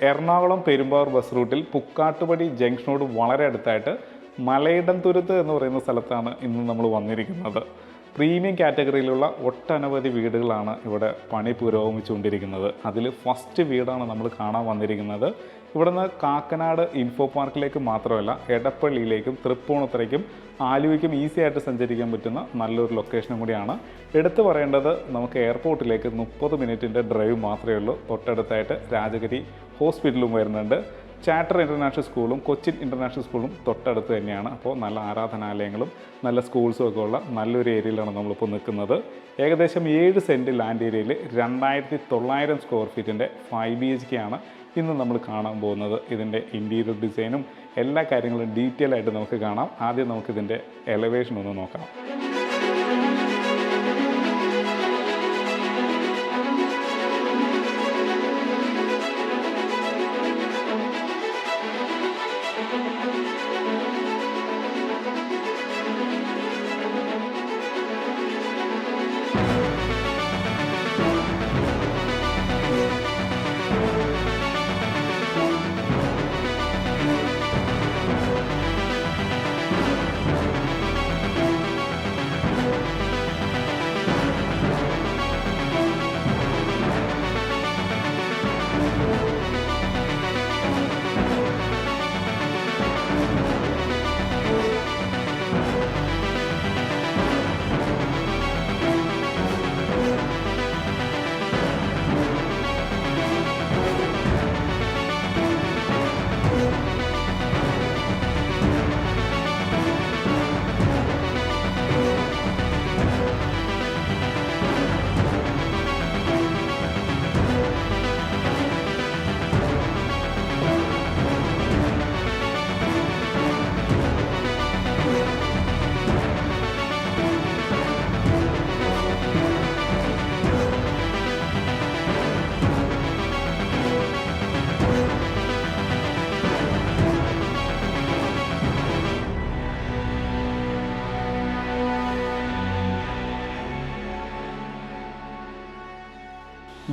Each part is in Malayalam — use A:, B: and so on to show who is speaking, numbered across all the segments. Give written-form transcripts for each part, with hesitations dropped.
A: എറണാകുളം പെരുമ്പാവൂർ ബസ് റൂട്ടിൽ പുക്കാട്ടുപടി ജംഗ്ഷനോട് വളരെ അടുത്തായിട്ട് മലയിടംതുരുത്ത് എന്ന് പറയുന്ന സ്ഥലത്താണ് ഇന്ന് നമ്മൾ വന്നിരിക്കുന്നത്. പ്രീമിയം കാറ്റഗറിയിലുള്ള ഒട്ടനവധി വീടുകളാണ് ഇവിടെ പണി പുരോഗമിച്ചുകൊണ്ടിരിക്കുന്നത്. അതിൽ ഫസ്റ്റ് വീടാണ് നമ്മൾ കാണാൻ വന്നിരിക്കുന്നത്. ഇവിടുന്ന് കാക്കനാട് ഇൻഫോ പാർക്കിലേക്ക് മാത്രമല്ല എടപ്പള്ളിയിലേക്കും തൃപ്പൂണിത്തുറയ്ക്കും ആലുവയ്ക്കും ഈസി ആയിട്ട് സഞ്ചരിക്കാൻ പറ്റുന്ന നല്ലൊരു ലൊക്കേഷനും കൂടിയാണ്. എടുത്തു പറയേണ്ടത് നമുക്ക് എയർപോർട്ടിലേക്ക് 30 മിനിറ്റിൻ്റെ ഡ്രൈവ് മാത്രമേ ഉള്ളൂ. തൊട്ടടുത്തായിട്ട് രാജഗിരി ഹോസ്പിറ്റലും വരുന്നുണ്ട്. ചാറ്റർ ഇൻ്റർനാഷണൽ സ്കൂളും കൊച്ചിൻ ഇൻ്റർനാഷണൽ സ്കൂളും തൊട്ടടുത്ത് തന്നെയാണ്. അപ്പോൾ നല്ല ആരാധനാലയങ്ങളും നല്ല സ്കൂൾസും ഒക്കെ ഉള്ള നല്ലൊരു ഏരിയയിലാണ് നമ്മളിപ്പോൾ നിൽക്കുന്നത്. ഏകദേശം 7 സെൻറ്റ് ലാൻഡ് ഏരിയയിൽ 2900 സ്ക്വയർ ഫീറ്റിൻ്റെ 5 BHK ആണ് ഇന്ന് നമ്മൾ കാണാൻ പോകുന്നത്. ഇതിൻ്റെ ഇൻറ്റീരിയർ ഡിസൈനും എല്ലാ കാര്യങ്ങളും ഡീറ്റെയിൽ ആയിട്ട് നമുക്ക് കാണാം. ആദ്യം നമുക്കിതിൻ്റെ എലവേഷൻ ഒന്ന് നോക്കാം.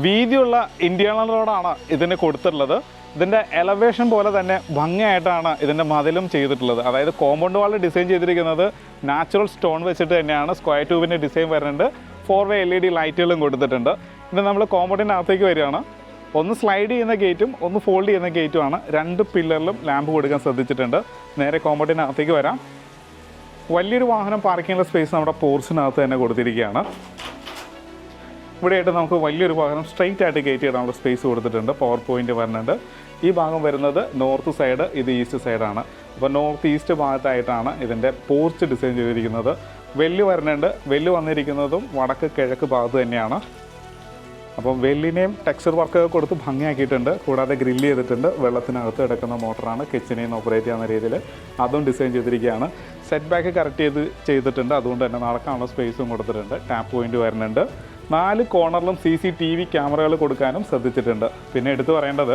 A: വീതിയുള്ള ഇന്റേണൽ റോഡാണ് ഇതിന് കൊടുത്തിട്ടുള്ളത്. ഇതിൻ്റെ എലവേഷൻ പോലെ തന്നെ ഭംഗിയായിട്ടാണ് ഇതിൻ്റെ മതിലും ചെയ്തിട്ടുള്ളത്. അതായത് കോമ്പൗണ്ട് വാൾ ഡിസൈൻ ചെയ്തിരിക്കുന്നത് നാച്ചുറൽ സ്റ്റോൺ വെച്ചിട്ട് തന്നെയാണ്. സ്ക്വയർ ട്യൂബിൻ്റെ ഡിസൈൻ വരുന്നുണ്ട്. 4-way LED ലൈറ്റുകളും കൊടുത്തിട്ടുണ്ട്. ഇത് നമ്മൾ കോമ്പൗണ്ടിൻ്റെ അകത്തേക്ക് വരികയാണ്. ഒന്ന് സ്ലൈഡ് ചെയ്യുന്ന ഗേറ്റും ഒന്ന് ഫോൾഡ് ചെയ്യുന്ന ഗേറ്റുമാണ്. 2 പില്ലറിലും ലാമ്പ് കൊടുക്കാൻ ശ്രദ്ധിച്ചിട്ടുണ്ട്. നേരെ കോമ്പൗണ്ടിൻ്റെ അകത്തേക്ക് വരാം. വലിയൊരു വാഹനം പാർക്കിങ്ങുള്ള സ്പേസ് നമ്മുടെ പോർച്ചിനകത്ത് തന്നെ കൊടുത്തിരിക്കുകയാണ്. ഇവിടെയായിട്ട് നമുക്ക് വലിയൊരു വാഹനം സ്ട്രെയിറ്റ് ആയിട്ട് ഗേറ്റ് ചെയ്യാനുള്ള സ്പേസ് കൊടുത്തിട്ടുണ്ട്. പവർ പോയിൻ്റ് വരുന്നുണ്ട്. ഈ ഭാഗം വരുന്നത് നോർത്ത് സൈഡ്, ഇത് ഈസ്റ്റ് സൈഡാണ്. അപ്പോൾ നോർത്ത് ഈസ്റ്റ് ഭാഗത്തായിട്ടാണ് ഇതിൻ്റെ പോർച്ച് ഡിസൈൻ ചെയ്തിരിക്കുന്നത്. വെല്ല് വരുന്നുണ്ട്. വെല്ല് വന്നിരിക്കുന്നതും വടക്ക് കിഴക്ക് ഭാഗത്ത് തന്നെയാണ്. അപ്പം വെല്ലിനെയും ടെക്സ്ചർ വർക്കൊക്കെ കൊടുത്ത് ഭംഗിയാക്കിയിട്ടുണ്ട്. കൂടാതെ ഗ്രില്ല് ചെയ്തിട്ടുണ്ട്. വെള്ളത്തിനകത്ത് കിടക്കുന്ന മോട്ടറാണ് കിച്ചണിൽ നിന്ന് ഓപ്പറേറ്റ് ചെയ്യുന്ന രീതിയിൽ അതും ഡിസൈൻ ചെയ്തിരിക്കുകയാണ്. സെറ്റ് ബാക്ക് കറക്റ്റ് ചെയ്തിട്ടുണ്ട്. അതുകൊണ്ട് തന്നെ നടക്കാനുള്ള സ്പേസും കൊടുത്തിട്ടുണ്ട്. ടാപ്പ് പോയിൻ്റ് വരുന്നുണ്ട്. 4 കോർണറിലും CCTV ക്യാമറകൾ കൊടുക്കാനും ശ്രദ്ധിച്ചിട്ടുണ്ട്. പിന്നെ എടുത്തു പറയേണ്ടത്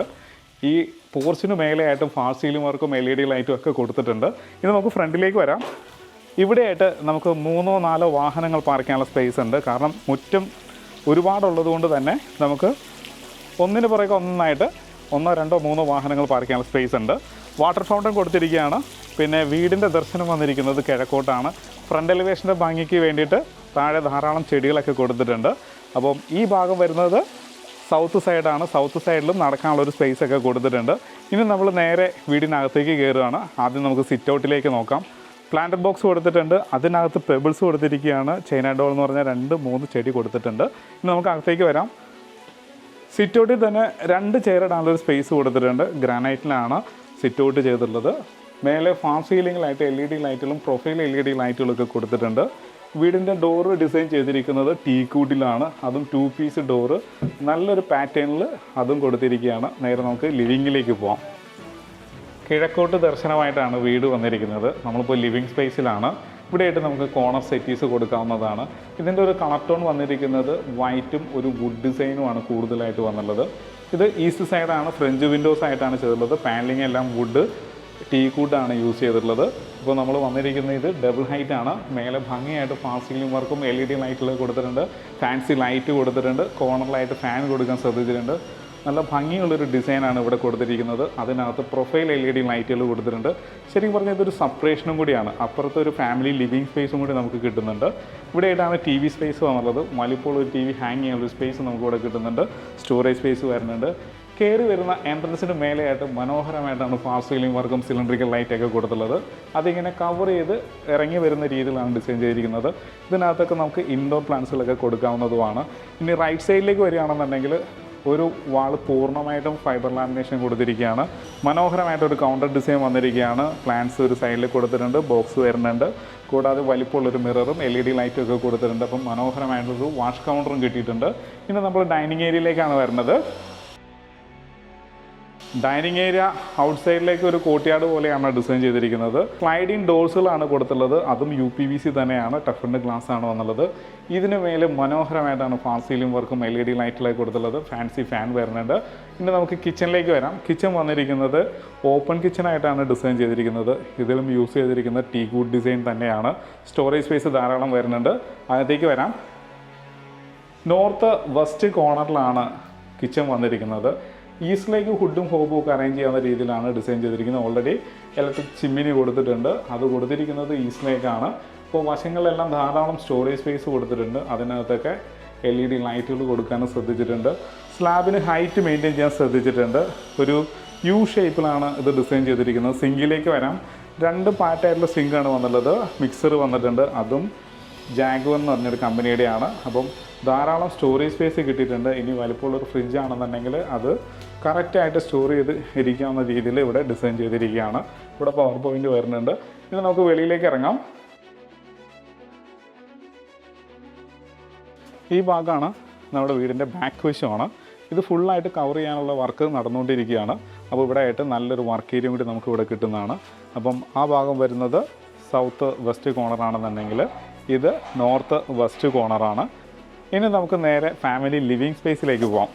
A: ഈ പോർച്ചിന് മേലെയായിട്ടും ഫാൾ സീലിംഗ് വർക്കും LED ലൈറ്റും ഒക്കെ കൊടുത്തിട്ടുണ്ട്. ഇനി നമുക്ക് ഫ്രണ്ടിലേക്ക് വരാം. ഇവിടെയായിട്ട് നമുക്ക് 3-4 വാഹനങ്ങൾ പാർക്ക് ചെയ്യാനുള്ള സ്പേസ് ഉണ്ട്. കാരണം മുറ്റം ഒരുപാടുള്ളത് കൊണ്ട് തന്നെ നമുക്ക് ഒന്നിന് പുറകെ ഒന്നായിട്ട് 1-2-3 വാഹനങ്ങൾ പാർക്ക് ചെയ്യാനുള്ള സ്പേസ് ഉണ്ട്. വാട്ടർ ഫൗണ്ടൻ കൊടുത്തിരിക്കുകയാണ്. പിന്നെ വീടിൻ്റെ ദർശനം വന്നിരിക്കുന്നത് കിഴക്കോട്ടാണ്. ഫ്രണ്ട് എലിവേഷൻ്റെ ഭംഗിക്ക് വേണ്ടിയിട്ട് താഴെ ധാരാളം ചെടികളൊക്കെ കൊടുത്തിട്ടുണ്ട്. അപ്പം ഈ ഭാഗം വരുന്നത് സൗത്ത് സൈഡാണ്. സൗത്ത് സൈഡിലും നടക്കാനുള്ളൊരു സ്പേസൊക്കെ കൊടുത്തിട്ടുണ്ട്. ഇനി നമ്മൾ നേരെ വീടിനകത്തേക്ക് കയറുകയാണ്. ആദ്യം നമുക്ക് സിറ്റ് ഔട്ടിലേക്ക് നോക്കാം. പ്ലാന്റഡ് ബോക്സ് കൊടുത്തിട്ടുണ്ട്. അതിനകത്ത് പെബിൾസ് കൊടുത്തിരിക്കുകയാണ്. ചൈന ഡോൾ എന്ന് പറഞ്ഞാൽ 2-3 ചെടി കൊടുത്തിട്ടുണ്ട്. ഇനി നമുക്ക് അകത്തേക്ക് വരാം. സിറ്റ് ഔട്ടിൽ തന്നെ 2 ചെയർ ഇടാനുള്ളൊരു സ്പേസ് കൊടുത്തിട്ടുണ്ട്. ഗ്രാനൈറ്റിലാണ് സിറ്റ് ഔട്ട് ചെയ്തിട്ടുള്ളത്. മേലെ ഫാൾ സീലിംഗിലായിട്ട് LED ലൈറ്റുകളും പ്രൊഫൈൽ LED ലൈറ്റുകളൊക്കെ കൊടുത്തിട്ടുണ്ട്. വീടിൻ്റെ ഡോറ് ഡിസൈൻ ചെയ്തിരിക്കുന്നത് ടീക്കൂട്ടിലാണ്. അതും 2 പീസ് ഡോറ് നല്ലൊരു പാറ്റേണിൽ അതും കൊടുത്തിരിക്കുകയാണ്. നേരെ നമുക്ക് ലിവിങ്ങിലേക്ക് പോകാം. കിഴക്കോട്ട് ദർശനമായിട്ടാണ് വീട് വന്നിരിക്കുന്നത്. നമ്മളിപ്പോൾ ലിവിങ് സ്പേസിലാണ്. ഇവിടെയായിട്ട് നമുക്ക് കോർണർ സെറ്റീസ് കൊടുക്കാവുന്നതാണ്. ഇതിൻ്റെ ഒരു കളർ ടോൺ വന്നിരിക്കുന്നത് വൈറ്റും ഒരു വുഡ് ഡിസൈനുമാണ് കൂടുതലായിട്ട് വന്നുള്ളത്. ഇത് ഈസ്റ്റ് സൈഡാണ്. ഫ്രഞ്ച് വിൻഡോസ് ആയിട്ടാണ് ചെയ്തിട്ടുള്ളത്. പാനലിംഗ് എല്ലാം വുഡ് ടീക്കൂട്ടാണ് യൂസ് ചെയ്തിട്ടുള്ളത്. ഇപ്പോൾ നമ്മൾ വന്നിരിക്കുന്ന ഇത് ഡബിൾ ഹൈറ്റ് ആണ്. മേലെ ഭംഗിയായിട്ട് ഫാൾ സീലിംഗ് വർക്കും LED ലൈറ്റുകൾ കൊടുത്തിട്ടുണ്ട്. ഫാൻസി ലൈറ്റ് കൊടുത്തിട്ടുണ്ട്. കോർണറിലായിട്ട് ഫാൻ കൊടുക്കാൻ ശ്രദ്ധിച്ചിട്ടുണ്ട്. നല്ല ഭംഗിയുള്ളൊരു ഡിസൈനാണ് ഇവിടെ കൊടുത്തിരിക്കുന്നത്. അതിനകത്ത് പ്രൊഫൈൽ LED ലൈറ്റുകൾ കൊടുത്തിട്ടുണ്ട്. ശരിക്കും പറഞ്ഞാൽ ഇതൊരു സെപ്പറേഷനും കൂടിയാണ്. അപ്പുറത്ത് ഒരു ഫാമിലി ലിവിങ് സ്പേസും കൂടി നമുക്ക് കിട്ടുന്നുണ്ട്. ഇവിടെയായിട്ടാണ് TV സ്പേസ് വന്നുള്ളത്. വലിപ്പോൾ ഒരു TV ഹാങ് ചെയ്യാനുള്ള സ്പേസ് നമുക്ക് ഇവിടെ കിട്ടുന്നുണ്ട്. സ്റ്റോറേജ് സ്പേസ് വരുന്നുണ്ട്. കയറി വരുന്ന എൻട്രൻസിന് മേലെയായിട്ട് മനോഹരമായിട്ടാണ് ഫാൾ സീലിംഗ് വർക്കും സിലിണ്ടറിക്കൽ ലൈറ്റൊക്കെ കൊടുത്തുള്ളത്. അതിങ്ങനെ കവർ ചെയ്ത് ഇറങ്ങി വരുന്ന രീതിയിലാണ് ഡിസൈൻ ചെയ്തിരിക്കുന്നത്. ഇതിനകത്തൊക്കെ നമുക്ക് ഇൻഡോർ പ്ലാന്റ്സുകളൊക്കെ കൊടുക്കാവുന്നതുമാണ്. ഇനി റൈറ്റ് സൈഡിലേക്ക് വരികയാണെന്നുണ്ടെങ്കിൽ ഒരു വാൾ പൂർണ്ണമായിട്ടും ഫൈബർ ലാമിനേഷൻ കൊടുത്തിരിക്കുകയാണ്. മനോഹരമായിട്ടൊരു കൗണ്ടർ ഡിസൈൻ വന്നിരിക്കുകയാണ്. പ്ലാന്റ്സ് ഒരു സൈഡിൽ കൊടുത്തിട്ടുണ്ട്, ബോക്സ് വരുന്നുണ്ട്. കൂടാതെ വലിപ്പമുള്ളൊരു മിററും LED ലൈറ്റും ഒക്കെ കൊടുത്തിട്ടുണ്ട്. അപ്പം മനോഹരമായിട്ടൊരു വാഷ് കൗണ്ടറും കിട്ടിയിട്ടുണ്ട്. ഇനി നമ്മൾ ഡൈനിങ് ഏരിയയിലേക്കാണ് വരുന്നത്. ഡൈനിങ് ഏരിയ ഔട്ട്സൈഡിലേക്ക് ഒരു കോർട്ട്യാർഡ് പോലെയാണ് ഡിസൈൻ ചെയ്തിരിക്കുന്നത്. സ്ലൈഡിങ് ഡോർസുകളാണ് കൊടുത്തുള്ളത്. അതും UPVC തന്നെയാണ്, ടഫൻഡ് ഗ്ലാസ് ആണ് വന്നുള്ളത്. ഇതിന് മേലെ മനോഹരമായിട്ടാണ് ഫാൾ സീലിംഗ് വർക്കും LED ലൈറ്റിലേക്ക് കൊടുത്തുള്ളത്. ഫാൻസി ഫാൻ വരുന്നുണ്ട്. ഇനി നമുക്ക് കിച്ചണിലേക്ക് വരാം. കിച്ചൺ വന്നിരിക്കുന്നത് ഓപ്പൺ കിച്ചണായിട്ടാണ് ഡിസൈൻ ചെയ്തിരിക്കുന്നത്. ഇതിലും യൂസ് ചെയ്തിരിക്കുന്ന ടീ കൂഡ് ഡിസൈൻ തന്നെയാണ്. സ്റ്റോറേജ് സ്പേസ് ധാരാളം വരുന്നുണ്ട്. അകത്തേക്ക് വരാം. നോർത്ത് വെസ്റ്റ് കോർണറിലാണ് കിച്ചൺ വന്നിരിക്കുന്നത്. ഈസ്റ്റിലേക്ക് ഹുഡും ഹോബും ഒക്കെ അറേഞ്ച് ചെയ്യാവുന്ന രീതിയിലാണ് ഡിസൈൻ ചെയ്തിരിക്കുന്നത്. ഓൾറെഡി ഇലക്ട്രിക് ചിമ്മിനി കൊടുത്തിട്ടുണ്ട്. അത് കൊടുത്തിരിക്കുന്നത് ഈസ്റ്റിലേക്കാണ്. അപ്പോൾ വശങ്ങളിലെല്ലാം ധാരാളം സ്റ്റോറേജ് സ്പേസ് കൊടുത്തിട്ടുണ്ട്. അതിനകത്തൊക്കെ LED ലൈറ്റുകൾ കൊടുക്കാനും ശ്രദ്ധിച്ചിട്ടുണ്ട്. സ്ലാബിന് ഹൈറ്റ് മെയിൻറ്റെയിൻ ചെയ്യാൻ ശ്രദ്ധിച്ചിട്ടുണ്ട്. ഒരു U ഷേപ്പിലാണ് ഇത് ഡിസൈൻ ചെയ്തിരിക്കുന്നത്. സിങ്കിലേക്ക് വരാം. 2 പാർട്ടായിട്ടുള്ള സിങ്കാണ് വന്നുള്ളത്. മിക്സർ വന്നിട്ടുണ്ട്. അതും ജാഗ്വർ എന്ന് പറഞ്ഞൊരു കമ്പനിയുടെയാണ്. അപ്പം ധാരാളം സ്റ്റോറേജ് സ്പേസ് കിട്ടിയിട്ടുണ്ട്. ഇനി വലിപ്പമുള്ളൊരു ഫ്രിഡ്ജ് ആണെന്നുണ്ടെങ്കിൽ അത് കറക്റ്റായിട്ട് സ്റ്റോർ ചെയ്ത് ഇരിക്കാവുന്ന രീതിയിൽ ഇവിടെ ഡിസൈൻ ചെയ്തിരിക്കുകയാണ്. ഇവിടെ പവർ പോയിന്റ് വരുന്നുണ്ട്. ഇനി നമുക്ക് വെളിയിലേക്ക് ഇറങ്ങാം. ഈ ഭാഗമാണ് നമ്മുടെ വീടിൻ്റെ ബാക്ക് വശമാണ്. ഇത് ഫുള്ളായിട്ട് കവർ ചെയ്യാനുള്ള വർക്ക് നടന്നുകൊണ്ടിരിക്കുകയാണ്. അപ്പോൾ ഇവിടെ ആയിട്ട് നല്ലൊരു വർക്ക് ഏരിയ കൂടി നമുക്ക് ഇവിടെ കിട്ടുന്നതാണ്. അപ്പം ആ ഭാഗം വരുന്നത് സൗത്ത് വെസ്റ്റ് കോർണറാണെന്നുണ്ടെങ്കിൽ ഇത് നോർത്ത് വെസ്റ്റ് കോർണറാണ്. ഇനി നമുക്ക് നേരെ ഫാമിലി ലിവിങ് സ്പേസിലേക്ക് പോകാം.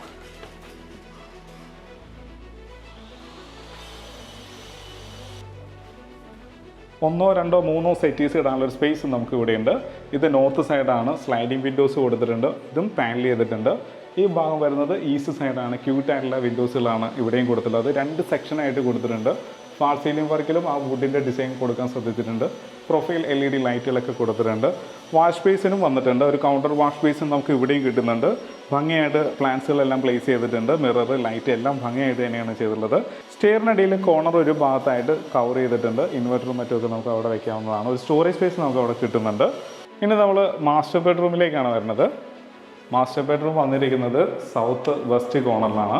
A: ഒന്നോ രണ്ടോ മൂന്നോ സെറ്റീസ് ഇടാനുള്ളൊരു സ്പേസ് നമുക്ക് ഇവിടെയുണ്ട്. ഇത് നോർത്ത് സൈഡാണ്. സ്ലൈഡിങ് വിൻഡോസ് കൊടുത്തിട്ടുണ്ട്. ഇതും പാനൽ ചെയ്തിട്ടുണ്ട്. ഈ ഭാഗം വരുന്നത് ഈസ്റ്റ് സൈഡാണ്. ക്യൂട്ടായിട്ടുള്ള വിൻഡോസുകളാണ് ഇവിടെയും കൊടുത്തിട്ടുള്ളത്. 2 സെക്ഷനായിട്ട് കൊടുത്തിട്ടുണ്ട്. ഫാൾ സീലിംഗ് വർക്കിലും ആ വുഡിൻ്റെ ഡിസൈൻ കൊടുക്കാൻ ശ്രദ്ധിച്ചിട്ടുണ്ട്. പ്രൊഫൈൽ LED ലൈറ്റുകളൊക്കെ കൊടുത്തിട്ടുണ്ട്. വാഷ് ബേസിനും വന്നിട്ടുണ്ട്. ഒരു കൗണ്ടർ വാഷ് ബേസും നമുക്ക് ഇവിടെയും കിട്ടുന്നുണ്ട്. ഭംഗിയായിട്ട് പ്ലാന്റ്സുകളെല്ലാം പ്ലേസ് ചെയ്തിട്ടുണ്ട്. മിറർ ലൈറ്റ് എല്ലാം ഭംഗിയായിട്ട് തന്നെയാണ് ചെയ്തിട്ടുള്ളത്. സ്റ്റെയറിനിടയിൽ കോർണർ ഒരു ഭാഗത്തായിട്ട് കവർ ചെയ്തിട്ടുണ്ട്. ഇൻവെർട്ടറും മറ്റുമൊക്കെ നമുക്ക് അവിടെ വയ്ക്കാവുന്നതാണ്. ഒരു സ്റ്റോറേജ് സ്പേസ് നമുക്ക് അവിടെ കിട്ടുന്നുണ്ട്. ഇനി നമ്മൾ മാസ്റ്റർ ബെഡ്റൂമിലേക്കാണ് വരുന്നത്. മാസ്റ്റർ ബെഡ്റൂം വന്നിരിക്കുന്നത് സൗത്ത് വെസ്റ്റ് കോർണറിലാണ്.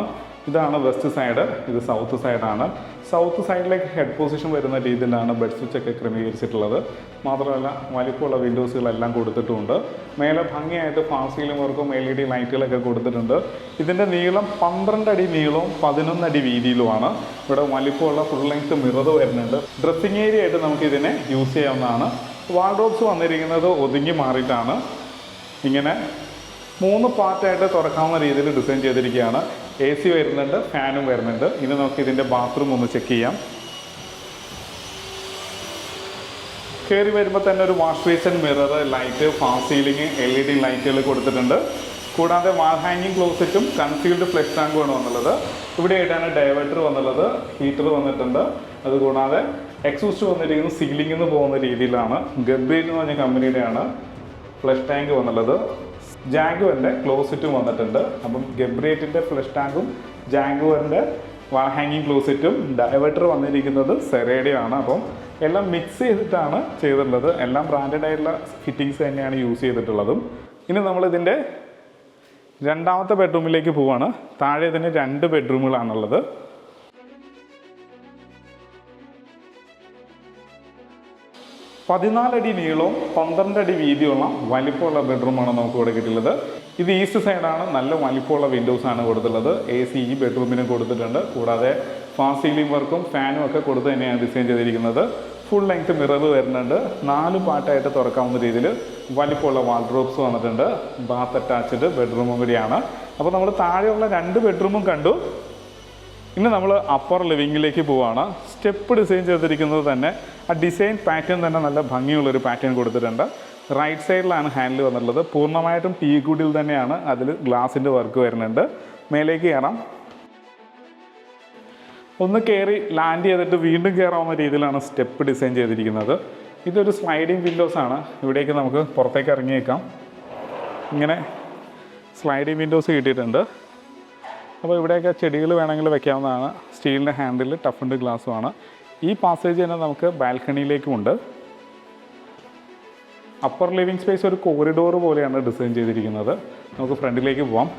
A: ഇതാണ് വെസ്റ്റ് സൈഡ്, ഇത് സൗത്ത് സൈഡാണ്. സൗത്ത് സൈഡിലേക്ക് ഹെഡ് പൊസിഷൻ വരുന്ന രീതിയിലാണ് ബെഡ് സ്വിച്ചൊക്കെ ക്രമീകരിച്ചിട്ടുള്ളത്. മാത്രമല്ല വലിപ്പമുള്ള വിൻഡോസുകളെല്ലാം കൊടുത്തിട്ടുമുണ്ട്. മേലെ ഭംഗിയായിട്ട് ഫാൾ സീലിംഗ് വർക്കും LED ലൈറ്റുകളൊക്കെ കൊടുത്തിട്ടുണ്ട്. ഇതിൻ്റെ നീളം 12 അടി നീളവും 11 അടി വീതിയിലുമാണ്. ഇവിടെ വലിപ്പമുള്ള ഫുൾ ലെങ്ത് മിറർ വരുന്നുണ്ട്. ഡ്രസ്സിങ് ഏരിയ ആയിട്ട് നമുക്കിതിനെ യൂസ് ചെയ്യാവുന്നതാണ്. വാർഡ്രോബ്സ് വന്നിരിക്കുന്നത് ഒതുങ്ങി മാറിയിട്ടാണ്. ഇങ്ങനെ 3 പാർട്ടായിട്ട് തുറക്കാവുന്ന രീതിയിൽ ഡിസൈൻ ചെയ്തിരിക്കുകയാണ്. AC വരുന്നുണ്ട്, ഫാനും വരുന്നുണ്ട്. ഇനി നമുക്ക് ഇതിൻ്റെ ബാത്റൂം ഒന്ന് ചെക്ക് ചെയ്യാം. കയറി വരുമ്പോൾ തന്നെ ഒരു wash basin, mirror, light, fall ceiling, LED ലൈറ്റുകൾ കൊടുത്തിട്ടുണ്ട്. കൂടാതെ വാൾ ഹാങ്ങിങ് ക്ലോസറ്റും കൺസീൽഡ് ഫ്ലഷ് ടാങ്കുമാണ് വന്നുള്ളത്. ഇവിടെയായിട്ടാണ് ഡൈവേർട്ടർ വന്നുള്ളത്. ഹീറ്റർ വന്നിട്ടുണ്ട്. അതുകൂടാതെ എക്സോസ്റ്റ് വന്നിരിക്കുന്നത് സീലിംഗിൽ നിന്ന് പോകുന്ന രീതിയിലാണ്. ഗബ്രിയേറ്റ് എന്ന് പറഞ്ഞ കമ്പനിയുടെയാണ് ഫ്ലഷ് ടാങ്ക് വന്നുള്ളത്. ജാഗ്വറിൻ്റെ ക്ലോസറ്റും വന്നിട്ടുണ്ട്. അപ്പം ഗബ്രിയേറ്റിൻ്റെ ഫ്ലഷ് ടാങ്കും ജാഗ്വറിൻ്റെ വാൾ ഹാങ്ങിങ് ക്ലോസറ്റും ഡൈവേർട്ടർ വന്നിരിക്കുന്നത് സെറേഡയാണ്. അപ്പം എല്ലാം മിക്സ് ചെയ്തിട്ടാണ് ചെയ്തിട്ടുള്ളത്. എല്ലാം ബ്രാൻഡഡ് ആയിട്ടുള്ള ഫിറ്റിങ്സ് തന്നെയാണ് യൂസ് ചെയ്തിട്ടുള്ളതും. ഇനി നമ്മളിതിൻ്റെ രണ്ടാമത്തെ ബെഡ്റൂമിലേക്ക് പോവാണ്. താഴെ ഇതിന് 2 ബെഡ്റൂമുകളാണുള്ളത്. പതിനാലടി നീളവും 12 അടി വീതിയുള്ള വലിപ്പമുള്ള ബെഡ്റൂമാണ് നമുക്ക് ഇവിടെ കിട്ടിയുള്ളത്. ഇത് ഈസ്റ്റ് സൈഡാണ്. നല്ല വലിപ്പമുള്ള വിൻഡോസാണ് കൊടുത്തിട്ടുള്ളത്. AC ഈ ബെഡ്റൂമിന് കൊടുത്തിട്ടുണ്ട്. കൂടാതെ ഫാൾ സീലിംഗ് വർക്കും ഫാനും ഒക്കെ കൊടുത്ത് തന്നെയാണ് ഡിസൈൻ ചെയ്തിരിക്കുന്നത്. ഫുൾ ലെങ്ത് മിറർ വരുന്നുണ്ട്. 4 പാർട്ടായിട്ട് തുറക്കാവുന്ന രീതിയിൽ വലിപ്പമുള്ള വാർഡ്രോബ്സ് വന്നിട്ടുണ്ട്. ബാത്ത് അറ്റാച്ച്ഡ് ബെഡ്റൂമും കൂടിയാണ്. അപ്പോൾ നമ്മൾ താഴെയുള്ള 2 ബെഡ്റൂമും കണ്ടു. ഇനി നമ്മൾ അപ്പർ ലിവിങ്ങിലേക്ക് പോവുകയാണ്. സ്റ്റെപ്പ് ഡിസൈൻ ചെയ്തിരിക്കുന്നത് തന്നെ ആ ഡിസൈൻ പാറ്റേൺ തന്നെ നല്ല ഭംഗിയുള്ളൊരു പാറ്റേൺ കൊടുത്തിട്ടുണ്ട്. റൈറ്റ് സൈഡിലാണ് ഹാൻഡിൽ വന്നിട്ടുള്ളത്. പൂർണ്ണമായിട്ടും ടീ കുഡിൽ തന്നെയാണ്. അതിൽ ഗ്ലാസിൻ്റെ വർക്ക് വരുന്നുണ്ട്. മേലേക്ക് കയറാം. ഒന്ന് കയറി ലാൻഡ് ചെയ്തിട്ട് വീണ്ടും കയറാവുന്ന രീതിയിലാണ് സ്റ്റെപ്പ് ഡിസൈൻ ചെയ്തിരിക്കുന്നത്. ഇതൊരു സ്ലൈഡിങ് വിൻഡോസാണ്. ഇവിടേക്ക് നമുക്ക് പുറത്തേക്ക് ഇറങ്ങിയേക്കാം. ഇങ്ങനെ സ്ലൈഡിങ് വിൻഡോസ് കിട്ടിയിട്ടുണ്ട്. അപ്പോൾ ഇവിടെയൊക്കെ ചെടികൾ വേണമെങ്കിൽ വെക്കാവുന്നതാണ്. സ്റ്റീലിൻ്റെ ഹാൻഡിൽ ടഫ്ൻഡ് ഗ്ലാസ്സുമാണ്. ഈ പാസേജ് തന്നെ നമുക്ക് ബാൽക്കണിയിലേക്കുമുണ്ട്. അപ്പർ ലിവിങ് സ്പേസ് ഒരു കോറിഡോർ പോലെയാണ് ഡിസൈൻ ചെയ്തിരിക്കുന്നത്. നമുക്ക് ഫ്രണ്ടിലേക്ക് പോവാം.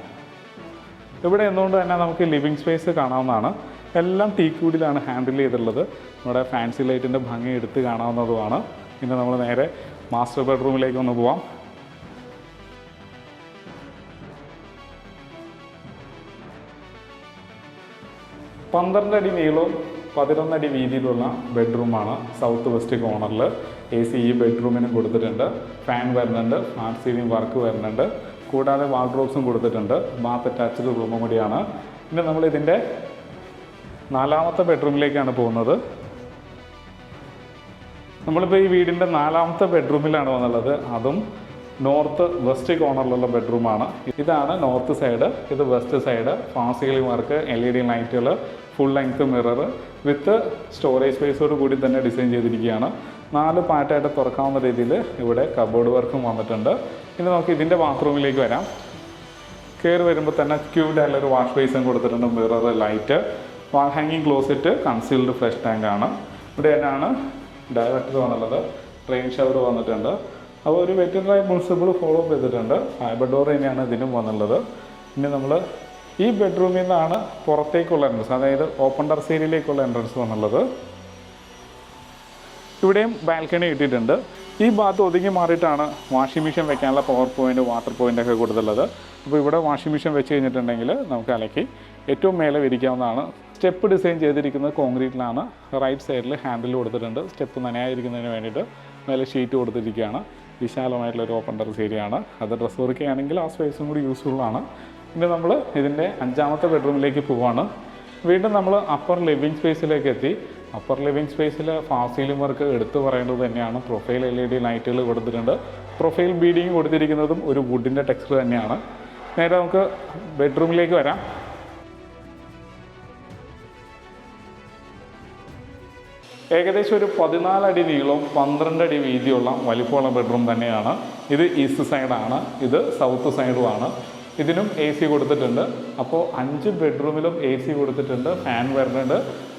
A: ഇവിടെ എന്തുകൊണ്ട് തന്നെ നമുക്ക് ലിവിങ് സ്പേസ് കാണാവുന്നതാണ്. എല്ലാം ടീക്കൂഡിലാണ് ഹാൻഡിൽ ചെയ്തിട്ടുള്ളത്. നമ്മുടെ ഫാൻസി ലൈറ്റിൻ്റെ ഭംഗി എടുത്ത് കാണാവുന്നതുമാണ്. പിന്നെ നമ്മൾ നേരെ മാസ്റ്റർ ബെഡ്റൂമിലേക്ക് ഒന്ന് പോവാം. പന്ത്രണ്ട് അടി നീളവും 11 അടി വീതിയിലുള്ള ബെഡ്റൂമാണ്. സൗത്ത് വെസ്റ്റ് കോർണറിൽ AC ഈ ബെഡ്റൂമിനും കൊടുത്തിട്ടുണ്ട്. ഫാൻ വരുന്നുണ്ട്, സ്മാർട്ട് സീലിംഗ് വർക്ക് വരുന്നുണ്ട്. കൂടാതെ വാർഡ്രോബ്സും കൊടുത്തിട്ടുണ്ട്. ബാത്ത് അറ്റാച്ച്ഡ് റൂമും കൂടിയാണ്. പിന്നെ നമ്മൾ ഇതിൻ്റെ 4ാമത്തെ ബെഡ്റൂമിലേക്കാണ് പോകുന്നത്. നമ്മളിപ്പോൾ ഈ വീടിൻ്റെ 4ാമത്തെ ബെഡ്റൂമിലാണ് വന്നുള്ളത്. അതും നോർത്ത് വെസ്റ്റ് കോർണറിലുള്ള ബെഡ്റൂമാണ്. ഇതാണ് നോർത്ത് സൈഡ്, ഇത് west side. Fast ceiling work, LED ലൈറ്റുകൾ, full length mirror with storage സ്പേസോട് കൂടി തന്നെ ഡിസൈൻ ചെയ്തിരിക്കുകയാണ്. 4 പാർട്ടായിട്ട് തുറക്കാവുന്ന രീതിയിൽ ഇവിടെ കബോർഡ് വർക്കും വന്നിട്ടുണ്ട്. ഇനി നമുക്ക് ഇതിൻ്റെ ബാത്റൂമിലേക്ക് വരാം. കയറി വരുമ്പോൾ തന്നെ ക്യൂഡ് ആയിട്ടുള്ളൊരു വാഷ് ബേസും കൊടുത്തിട്ടുണ്ട്. മിറർ, ലൈറ്റ്, വാൾ ഹാങ്ങിങ് ക്ലോസറ്റ്, കൺസീൽഡ് ഫ്ലഷ് ടാങ്കാണ്. ഇവിടെ തന്നെയാണ് ഡയറക്ടർ വന്നുള്ളത്. റെയിൻ ഷവർ വന്നിട്ടുണ്ട്. അപ്പോൾ ഒരു വെറ്റിനറി പ്രിൻസിപ്പിൾ ഫോളോ ചെയ്തിട്ടുണ്ട്. ഫൈബർ ഡോർ തന്നെയാണ് ഇതിനും വന്നുള്ളത്. ഇനി നമ്മൾ ഈ ബെഡ്റൂമിൽ നിന്നാണ് പുറത്തേക്കുള്ള എൻട്രൻസ്, അതായത് ഓപ്പൺ ടെറസ് ഏരിയയിലേക്കുള്ള എൻട്രൻസ് വന്നുള്ളത്. ഇവിടെയും ബാൽക്കണി ഇട്ടിട്ടുണ്ട്. ഈ ഭാഗത്ത് ഒതുങ്ങി മാറിയിട്ടാണ് വാഷിംഗ് മെഷീൻ വെക്കാനുള്ള പവർ പോയിൻ്റ്, വാട്ടർ പോയിൻ്റൊക്കെ കൊടുത്തുള്ളത്. അപ്പോൾ ഇവിടെ വാഷിംഗ് മെഷീൻ വെച്ച് കഴിഞ്ഞിട്ടുണ്ടെങ്കിൽ നമുക്ക് അലക്കി ഏറ്റവും മേലെ വിരിക്കാവുന്നതാണ്. സ്റ്റെപ്പ് ഡിസൈൻ ചെയ്തിരിക്കുന്നത് കോൺക്രീറ്റിലാണ്. റൈറ്റ് സൈഡിൽ ഹാൻഡിൽ കൊടുത്തിട്ടുണ്ട്. സ്റ്റെപ്പ് നനയാതിരിക്കുന്നതിന് വേണ്ടിയിട്ട് മേലെ ഷീറ്റ് കൊടുത്തിരിക്കുകയാണ്. വിശാലമായിട്ടുള്ളൊരു ഓപ്പൺ ടെറസ് ഏരിയ ആണ്. അത് ഡ്രസ് വർക്ക് ചെയ്യുകയാണെങ്കിൽ ആ സ്പേസും കൂടി യൂസ്ഫുള്ളാണ്. ഇനി നമ്മൾ ഇതിൻ്റെ 5ാമത്തെ ബെഡ്റൂമിലേക്ക് പോവാണ്. വീണ്ടും നമ്മൾ അപ്പർ ലിവിങ് സ്പേസിലേക്ക് എത്തി. അപ്പർ ലിവിങ് സ്പേസിൽ ഫാസ്റ്റ് സീലിംഗ് വർക്ക് എടുത്തു പറയേണ്ടത് തന്നെയാണ്. പ്രൊഫൈൽ LED ലൈറ്റുകൾ കൊടുത്തിട്ടുണ്ട്. പ്രൊഫൈൽ ബീഡിങ് കൊടുത്തിരിക്കുന്നതും ഒരു വുഡിൻ്റെ ടെക്സ്ചർ തന്നെയാണ്. നേരെ നമുക്ക് ബെഡ്റൂമിലേക്ക് വരാം. ഏകദേശം ഒരു 14 അടി നീളവും 12 അടി വീതിയുള്ള വലിപ്പമുള്ള ബെഡ്റൂം തന്നെയാണ്. ഇത് ഈസ്റ്റ് സൈഡാണ്, ഇത് സൗത്ത് സൈഡുമാണ്. ഇതിനും AC കൊടുത്തിട്ടുണ്ട്. അപ്പോൾ 5 ബെഡ്റൂമിലും AC കൊടുത്തിട്ടുണ്ട്. ഫാൻ വരുന്നുണ്ട്.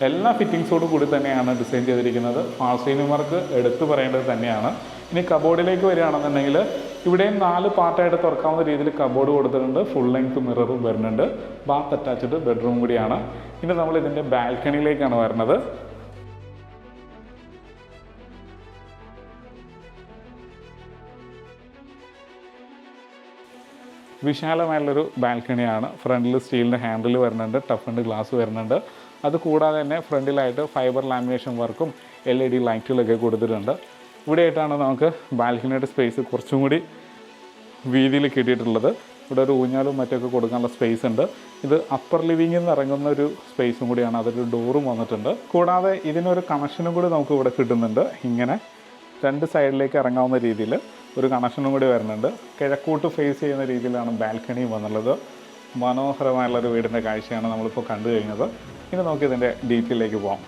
A: എല്ലാ ഫിറ്റിങ്സോടും കൂടി തന്നെയാണ് ഡിസൈൻ ചെയ്തിരിക്കുന്നത്. ഫാസ്റ്റ് സീലിംഗ് വർക്ക് എടുത്തു പറയേണ്ടത് തന്നെയാണ്. ഇനി കബോർഡിലേക്ക് വരികയാണെന്നുണ്ടെങ്കിൽ ഇവിടെയും 4 പാർട്ടായിട്ട് തുറക്കാവുന്ന രീതിയിൽ കബോർഡ് കൊടുത്തിട്ടുണ്ട്. ഫുൾ ലെങ്ത് മിററും വരുന്നുണ്ട്. ബാത്ത് അറ്റാച്ച്ഡ് ബെഡ്റൂം കൂടിയാണ്. ഇനി നമ്മൾ ഇതിൻ്റെ ബാൽക്കണിയിലേക്കാണ് വരുന്നത്. വിശാലമായുള്ളൊരു ബാൽക്കണിയാണ്. ഫ്രണ്ടിൽ സ്റ്റീലിൻ്റെ ഹാൻഡിൽ വരുന്നുണ്ട്, ടഫ്ൻഡ് ഗ്ലാസ് വരുന്നുണ്ട്. അത് കൂടാതെ തന്നെ ഫ്രണ്ടിലായിട്ട് ഫൈബർ ലാമിനേഷൻ വർക്കും LED ലൈറ്റുകളൊക്കെ കൊടുത്തിട്ടുണ്ട്. ഇവിടെയായിട്ടാണ് നമുക്ക് ബാൽക്കണിയുടെ സ്പേസ് കുറച്ചും കൂടി വീതിയിൽ കിട്ടിയിട്ടുള്ളത്. ഇവിടെ ഒരു ഊഞ്ഞാലും മറ്റൊക്കെ കൊടുക്കാനുള്ള സ്പേസ് ഉണ്ട്. ഇത് അപ്പർ ലിവിങ്ങിൽ നിന്ന് ഇറങ്ങുന്ന ഒരു സ്പേസും കൂടിയാണ്. അതൊരു ഡോറും വന്നിട്ടുണ്ട്. കൂടാതെ ഇതിനൊരു കണക്ഷനും കൂടി നമുക്ക് ഇവിടെ കിട്ടുന്നുണ്ട്. ഇങ്ങനെ 2 സൈഡിലേക്ക് ഇറങ്ങാവുന്ന രീതിയിൽ ഒരു കണക്ഷനും കൂടി വരുന്നുണ്ട്. കിഴക്കോട്ട് ഫേസ് ചെയ്യുന്ന രീതിയിലാണ് ബാൽക്കണി വന്നുള്ളത്. മനോഹരമായുള്ളൊരു വീടിൻ്റെ കാഴ്ചയാണ് നമ്മളിപ്പോൾ കണ്ടു കഴിഞ്ഞത്. ഇനി നമുക്ക് ഇതിൻ്റെ ഡീറ്റെയിലേക്ക് പോകാം.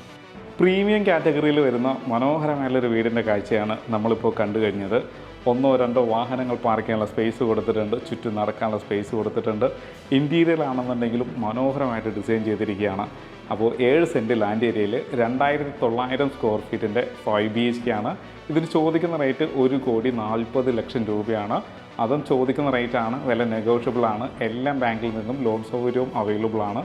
A: പ്രീമിയം കാറ്റഗറിയിൽ വരുന്ന മനോഹരമായുള്ളൊരു വീടിൻ്റെ കാഴ്ചയാണ് നമ്മളിപ്പോൾ കണ്ടു കഴിഞ്ഞത്. 1 or 2 വാഹനങ്ങൾ പാർക്ക് ചെയ്യാനുള്ള സ്പേസ് കൊടുത്തിട്ടുണ്ട്. ചുറ്റും നടക്കാനുള്ള സ്പേസ് കൊടുത്തിട്ടുണ്ട്. ഇൻറ്റീരിയർ ആണെന്നുണ്ടെങ്കിലും മനോഹരമായിട്ട് ഡിസൈൻ ചെയ്തിരിക്കുകയാണ്. അപ്പോൾ 7 സെൻറ്റ് ലാൻഡ് ഏരിയയിൽ 2900 സ്ക്വയർ ഫീറ്റിൻ്റെ 5 BHK ആണ്. ഇതിന് ചോദിക്കുന്ന റേറ്റ് 1,40,00,000 രൂപയാണ്. അതും ചോദിക്കുന്ന റേറ്റാണ്. വില നെഗോഷ്യബിളാണ്. എല്ലാം ബാങ്കിൽ നിന്നും ലോൺ സൗകര്യവും അവൈലബിൾ ആണ്.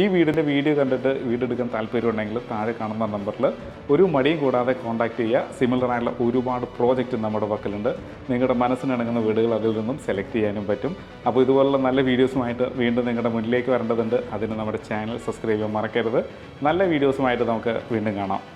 A: ഈ വീടിൻ്റെ വീഡിയോ കണ്ടിട്ട് വീടെടുക്കാൻ താല്പര്യമുണ്ടെങ്കിൽ താഴെ കാണുന്ന നമ്പറിൽ ഒരു മടിയും കൂടാതെ കോൺടാക്റ്റ് ചെയ്യുക. സിമിലറായുള്ള ഒരുപാട് പ്രോജക്റ്റ് നമ്മുടെ പക്കലുണ്ട്. നിങ്ങളുടെ മനസ്സിനിണങ്ങുന്ന വീടുകൾ അതിൽ നിന്നും സെലക്ട് ചെയ്യാനും പറ്റും. അപ്പോൾ ഇതുപോലുള്ള നല്ല വീഡിയോസുമായിട്ട് വീണ്ടും നിങ്ങളുടെ മുന്നിലേക്ക് വരേണ്ടതുണ്ട്. അതിന് നമ്മുടെ ചാനൽ സബ്സ്ക്രൈബ് ചെയ്യാൻ മറക്കരുത്. നല്ല വീഡിയോസുമായിട്ട് നമുക്ക് വീണ്ടും കാണാം.